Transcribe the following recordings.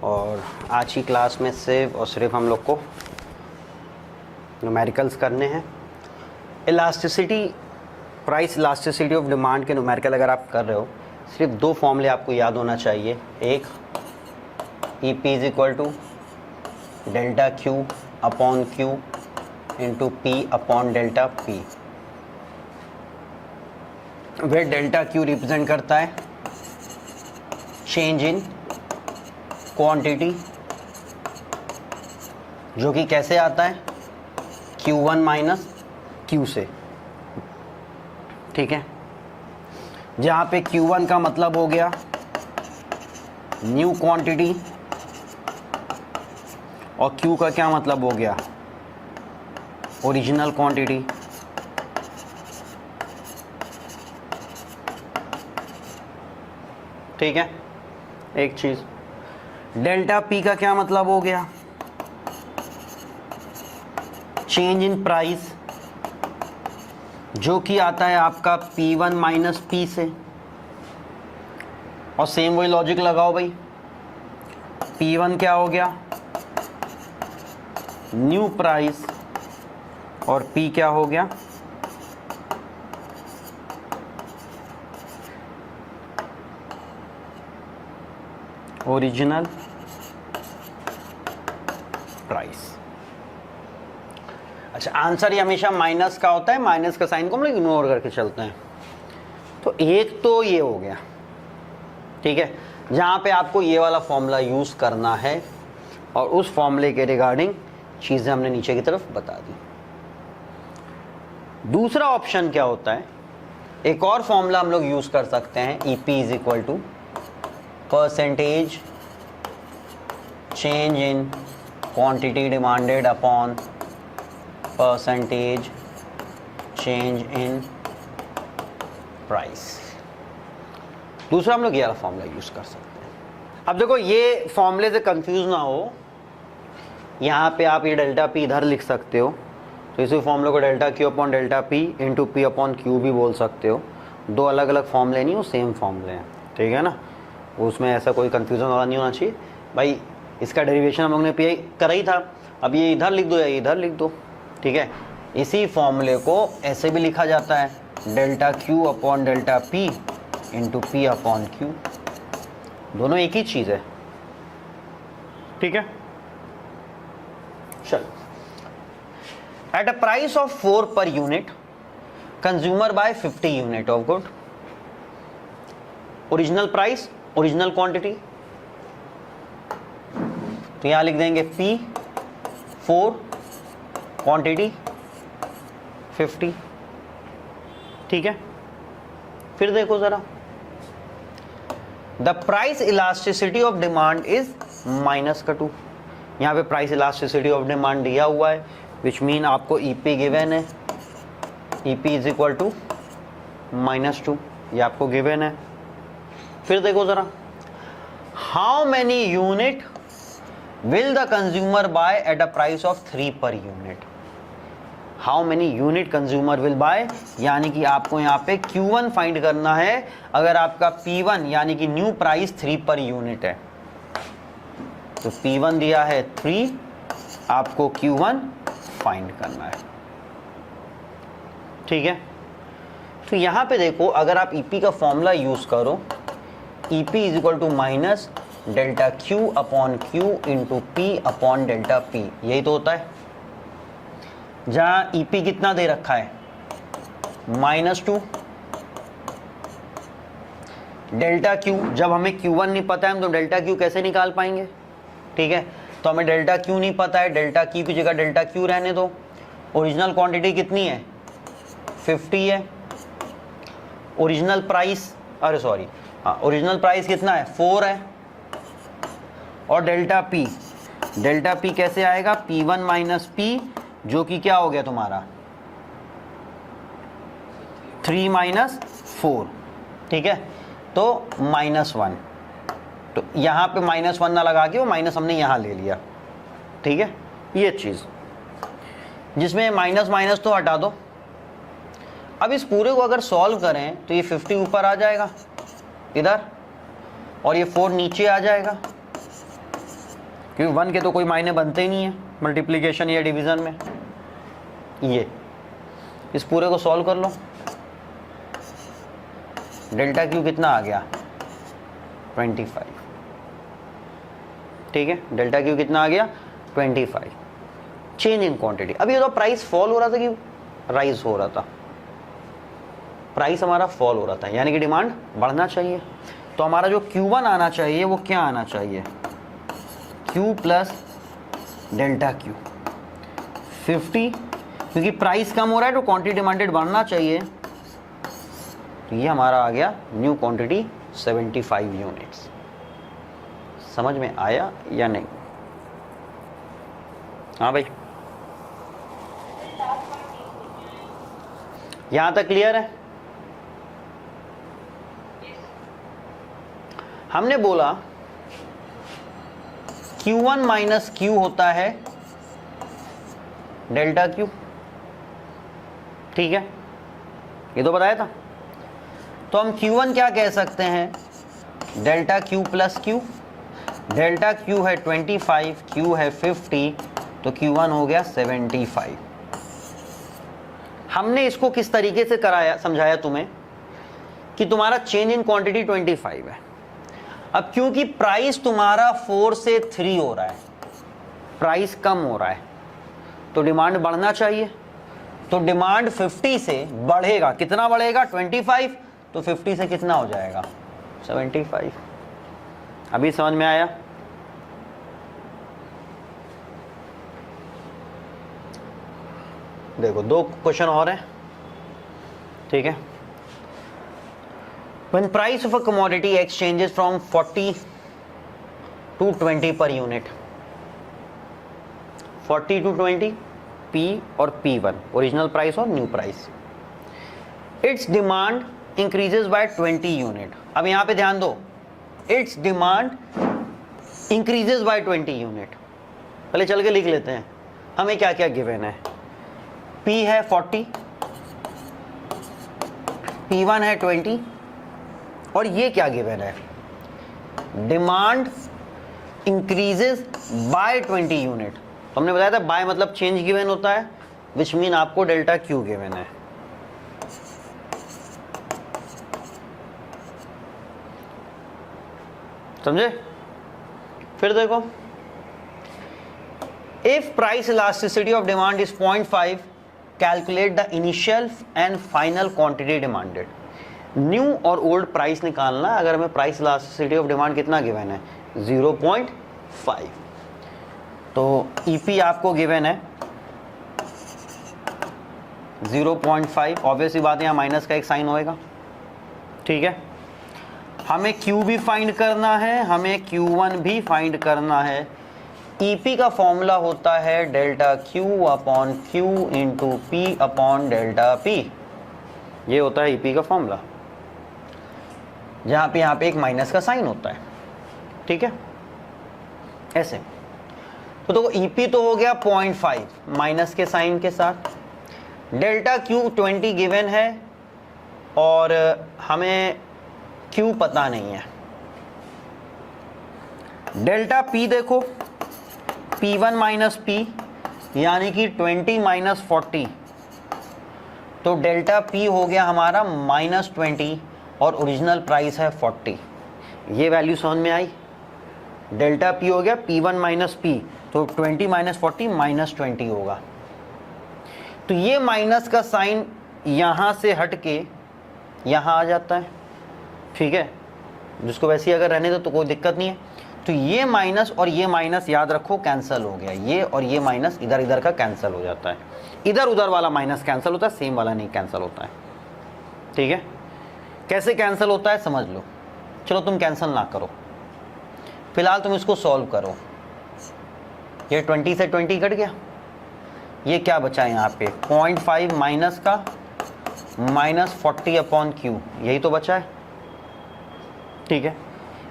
और आज की क्लास में सिर्फ और सिर्फ हम लोग को न्यूमेरिकल्स करने हैं। Elasticity, price elasticity of demand के न्यूमेरिकल अगर आप कर रहे हो, सिर्फ दो फॉर्मूले आपको याद होना चाहिए। एक E P is equal to delta Q upon Q into P upon delta P, वे डेल्टा क्यू रिप्रेजेंट करता है चेंज इन क्वांटिटी, जो कि कैसे आता है Q1 माइनस Q से। ठीक है, जहाँ पे Q1 का मतलब हो गया न्यू क्वांटिटी और Q का क्या मतलब हो गया ओरिजिनल क्वांटिटी। ठीक है, एक चीज डेल्टा पी का क्या मतलब हो गया चेंज इन प्राइस, जो कि आता है आपका P1 माइनस P से। और सेम वही लॉजिक लगाओ भाई, P1 क्या हो गया न्यू प्राइस और P क्या हो गया ओरिजिनल प्राइस। अच्छा, आंसर ये हमेशा माइनस का होता है, माइनस का साइन को हम लोग इग्नोर करके चलते हैं। तो एक तो ये हो गया, ठीक है, जहां पे आपको ये वाला फॉर्मूला यूज करना है और उस फॉर्मूले के रिगार्डिंग चीजें हमने नीचे की तरफ बता दी। दूसरा ऑप्शन क्या होता है, एक और फॉर्मूला हम लोग यूज कर सकते हैं, E P is equal to percentage change in quantity demanded upon percentage change in price. दूसरा हम लोग ये वाला फॉर्मूला यूज कर सकते हैं। अब देखो, ये फॉर्मूले से कंफ्यूज ना हो, यहाँ पे आप ये डेल्टा पी इधर लिख सकते हो, तो इसी फॉर्मूले को delta Q upon delta P into P upon Q भी बोल सकते हो। दो अलग अलग फॉर्मूले नहीं, वो सेम फॉर्मूले हैं। ठीक है ना, उसमें ऐसा कोई कंफ्यूजन वाला नहीं होना चाहिए भाई। इसका डेरिवेशन हम लोग ने पी करा ही था, अब ये इधर लिख दो या इधर लिख दो। ठीक है, इसी फॉर्मूले को ऐसे भी लिखा जाता है delta Q upon delta P into P upon Q, दोनों एक ही चीज़ है। ठीक है, चलो। एट अ प्राइस ऑफ 4 पर unit consumer buy 50 unit of good, original price original quantity, तो यहां लिख देंगे P 4 क्वांटिटी 50। ठीक है, फिर देखो जरा, the price elasticity of demand is minus का 2। यहां पे प्राइस इलास्टिसिटी ऑफ डिमांड दिया हुआ है, विच मीन आपको ईपी गिवन है, ईपी इज इक्वल टू -2, ये आपको गिवन है। फिर देखो जरा, how many unit will the consumer by eight a price of 3 per unit. How many unit consumer will buy, यानी कि आपको यहाँ पे Q1 फाइंड करना है। अगर आपका P1 यानी कि न्यू प्राइस 3 पर यूनिट है, तो P1 दिया है 3, आपको Q1 फाइंड करना है। ठीक है, तो यहाँ पे देखो, अगर आप EP का फॉर्मूला यूज करो, EP is equal to minus delta Q upon Q into P upon delta P, यही तो होता है। जहां EP कितना दे रखा है -2, डेल्टा क्यू, जब हमें Q1 नहीं पता है हम तो डेल्टा क्यू कैसे निकाल पाएंगे। ठीक है, तो हमें डेल्टा क्यू नहीं पता है, डेल्टा क्यू की जगह डेल्टा क्यू रहने दो। ओरिजिनल क्वांटिटी कितनी है 50 है, ओरिजिनल प्राइस, अरे सॉरी, हाँ, ओरिजिनल प्राइस कितना है 4 है, और डेल्टा पी कैसे आएगा P1 माइनस पी, जो कि क्या हो गया तुम्हारा 3 माइनस 4। ठीक है, तो -1, तो यहाँ पे -1 ना लगा के वो माइनस हमने यहाँ ले लिया। ठीक है, ये चीज़ जिसमें माइनस माइनस तो हटा दो। अब इस पूरे को अगर सॉल्व करें तो ये 50 ऊपर आ जाएगा इधर, और ये 4 नीचे आ जाएगा। क्योंकि 1 के तो कोई मायने बनते ही नहीं है मल्टीप्लिकेशन या डिवीज़न में। ये इस पूरे को सॉल्व कर लो, डेल्टा क्यू कितना आ गया 25, ठीक है, डेल्टा क्यू कितना आ गया 25। चेंज इन क्वांटिटी, अभी तो प्राइस फॉल हो रहा था कि राइज हो रहा था, प्राइस हमारा फॉल हो रहा था, यानी कि डिमांड बढ़ना चाहिए। तो हमारा जो Q1 आना चाहिए वो क्या आना चाहिए, Q प्लस डेल्टा क्यू 50, क्योंकि प्राइस कम हो रहा है तो क्वांटिटी डिमांडेड बढ़ना चाहिए। तो ये हमारा आ गया न्यू क्वांटिटी 75 यूनिट्स। समझ में आया या नहीं? हाँ भाई, यहां तक क्लियर है? हमने बोला Q1 माइनस Q होता है डेल्टा Q, ठीक है, ये तो बताया था। तो हम Q1 क्या कह सकते हैं, delta Q plus Q, delta Q है 25, Q है 50, तो Q1 हो गया 75। हमने इसको किस तरीके से कराया, समझाया तुम्हें कि तुम्हारा चेंज इन क्वांटिटी 25 है। अब क्योंकि प्राइस तुम्हारा 4 से 3 हो रहा है, प्राइस कम हो रहा है, तो डिमांड बढ़ना चाहिए। तो डिमांड 50 से बढ़ेगा, कितना बढ़ेगा 25, तो 50 से कितना हो जाएगा 75। अभी समझ में आया? देखो 2 क्वेश्चन और हैं, ठीक है। When price of a commodity exchanges from 40 to 20 per unit, 40 to 20 P और P1 ओरिजिनल प्राइस और new price, it's demand increases by 20 unit. अब यहाँ पे ध्यान दो, it's demand increases by 20 unit. पहले चल के लिख लेते हैं हमें क्या क्या गिवन है। P है 40, P1 है 20, और ये क्या गिवन है, डिमांड इंक्रीजेस बाय 20 यूनिट। तो हमने बताया था बाय मतलब चेंज गिवन होता है, विच मीन आपको डेल्टा क्यू गिवन है। समझे? फिर देखो, if price elasticity of demand is 0.5, calculate the initial and final quantity demanded. New और ओल्ड प्राइस निकालना, अगर हमें प्राइस इलास्टिसिटी ऑफ डिमांड कितना गिवन है 0.5, तो ईपी आपको गिवन है 0.5। ऑब्वियसली बात है, यहाँ माइनस का एक साइन होएगा, ठीक है। हमें Q भी फाइंड करना है, हमें Q1 भी फाइंड करना है। ईपी का फॉर्मूला होता है delta Q upon Q into P upon delta P, ये होता है ईपी का फॉर्मूला, जहाँ पे एक माइनस का साइन होता है, ठीक है, ऐसे। तो देखो ईपी तो हो गया 0.5 माइनस के साइन के साथ, डेल्टा Q 20 गिवन है और हमें Q पता नहीं है। डेल्टा P देखो, P1 माइनस P यानी कि 20 माइनस 40, तो डेल्टा P हो गया हमारा -20 और ओरिजिनल प्राइस है 40। ये वैल्यू समझ में आई? डेल्टा P हो गया P1 माइनस P, तो 20 माइनस 40 -20 होगा। तो ये माइनस का साइन यहाँ से हट के यहाँ आ जाता है, ठीक है, जिसको वैसे ही अगर रहने दो तो कोई दिक्कत नहीं है। तो ये माइनस और ये माइनस याद रखो कैंसिल हो गया, ये और ये माइनस इधर इधर का कैंसिल हो जाता है, इधर उधर वाला माइनस कैंसिल होता है, सेम वाला नहीं कैंसिल होता है, ठीक है। कैसे कैंसिल होता है समझ लो। चलो तुम कैंसिल ना करो, फिलहाल तुम इसको सॉल्व करो। ये 20 से 20 कट गया, ये क्या बचा यहाँ पे 0.5 माइनस का -40 अपॉन Q, यही तो बचा है, ठीक है।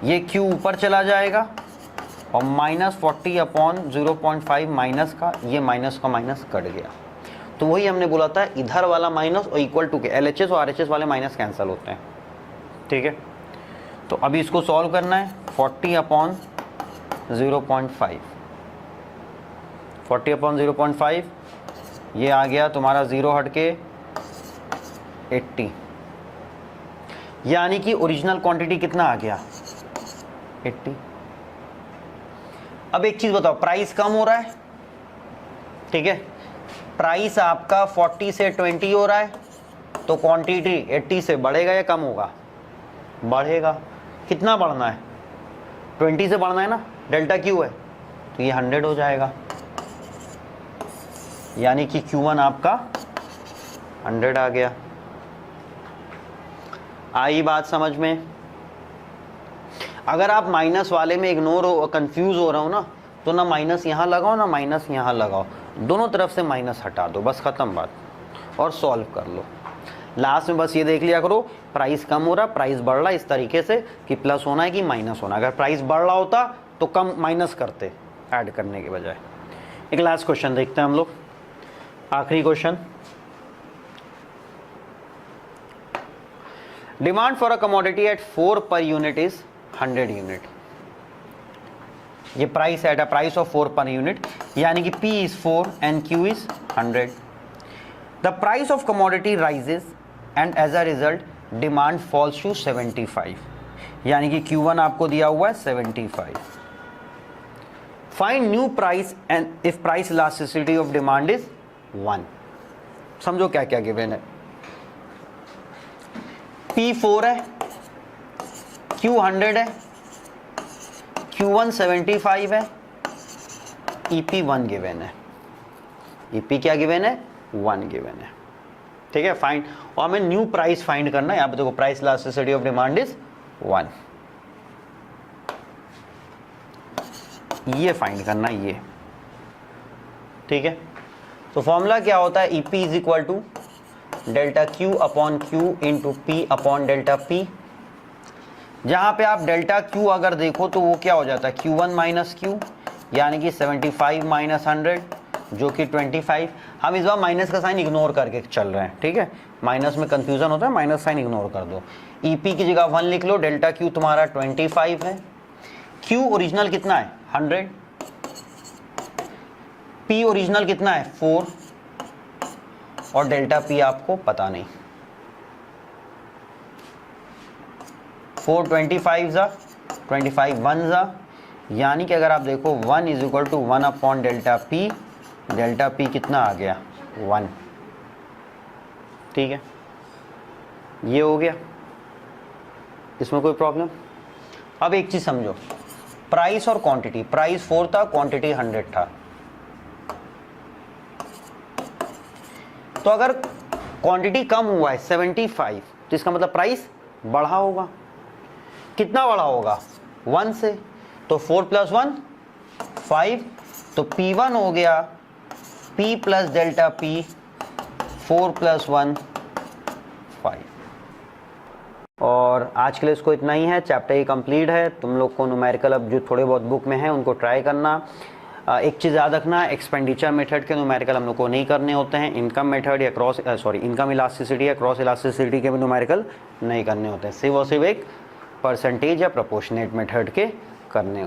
ये Q ऊपर चला जाएगा और -40 अपॉन 0.5 माइनस का, ये माइनस का माइनस कट गया। तो वही हमने बोला था, इधर वाला माइनस और इक्वल टू के LHS और RHS वाले माइनस कैंसिल होते हैं, ठीक है। तो अभी इसको सॉल्व करना है, 40 अपॉन 0.5 40/0.5, ये आ गया तुम्हारा 0 हट के 80, यानी कि ओरिजिनल क्वांटिटी कितना आ गया 80। अब एक चीज बताओ, प्राइस कम हो रहा है, ठीक है, प्राइस आपका 40 से 20 हो रहा है, तो क्वांटिटी 80 से बढ़ेगा या कम होगा, बढ़ेगा। कितना बढ़ना है, 20 से बढ़ना है ना, डेल्टा क्यू है, तो ये 100 हो जाएगा, यानी कि Q1 आपका 100 आ गया। आई बात समझ में? अगर आप माइनस वाले में इग्नोर हो, कंफ्यूज हो रहा हो ना, तो ना माइनस यहाँ लगाओ ना माइनस यहाँ लगाओ, दोनों तरफ से माइनस हटा दो, बस खत्म बात, और सॉल्व कर लो। लास्ट में बस ये देख लिया करो, प्राइस कम हो रहा, प्राइस बढ़ रहा, इस तरीके से कि प्लस होना है कि माइनस होना। अगर प्राइस बढ़ रहा होता तो कम माइनस करते ऐड करने के बजाय। एक लास्ट क्वेश्चन देखते हैं हम लोग, आखिरी question. Demand for a commodity at 4 पर यूनिट इज 100 यूनिट। ये price at a price of 4 पर यूनिट, यानी कि P is 4 and Q is 100। The price of commodity rises and as a result demand falls to 75, यानी कि Q1 आपको दिया हुआ है 75। Find new price and if price elasticity of demand is 1। समझो क्या क्या गिवन है, P 4 है, Q 100 है, Q1 75 है, EP 1 गिवन है। EP क्या गिवन है, 1 गिवन है, ठीक है। फाइंड, और हमें न्यू प्राइस फाइंड करना है। यहाँ पे देखो price elasticity of demand is 1, ये फाइंड करना है ये, ठीक है। तो फॉर्मूला क्या होता है, EP is equal to delta Q upon Q into P upon delta P। जहां पे आप डेल्टा Q अगर देखो तो वो क्या हो जाता है, Q1 माइनस Q, यानी कि 75 माइनस 100 जो कि 25। हम इस बार माइनस का साइन इग्नोर करके चल रहे हैं, ठीक है, माइनस में कंफ्यूजन होता है, माइनस साइन इग्नोर कर दो। EP की जगह 1 लिख लो, डेल्टा Q तुम्हारा 25 है, Q ओरिजिनल कितना है 100, P ओरिजिनल कितना है 4, और डेल्टा P आपको पता नहीं। 4 25 जा 25 1 जा, यानी कि अगर आप देखो 1 is equal to 1 upon delta P, delta P कितना आ गया 1, ठीक है, ये हो गया, इसमें कोई प्रॉब्लम। अब एक चीज समझो, प्राइस और क्वांटिटी, प्राइस 4 था, क्वांटिटी 100 था, तो अगर क्वांटिटी कम हुआ है 75, तो इसका मतलब प्राइस बढ़ा होगा। कितना बढ़ा होगा, 1 से, तो 4 प्लस 1 5, तो P1 हो गया P plus delta P, 4 plus 1 5। और आज के लिए इसको इतना ही है, चैप्टर ही कंप्लीट है। तुम लोग को न्यूमेरिकल अब जो थोड़े बहुत बुक में है उनको ट्राई करना। एक चीज़ याद रखना, एक्सपेंडिचर मेथड के न्यूमेरिकल हम लोग को नहीं करने होते हैं, इनकम मेथड या इनकम इलास्टिसिटी या क्रॉस इलास्टिसिटी के भी न्यूमेरिकल नहीं करने होते हैं, सिर्फ और सिर्फ एक परसेंटेज या प्रोपोर्शनेट मेथड के करने होते हैं।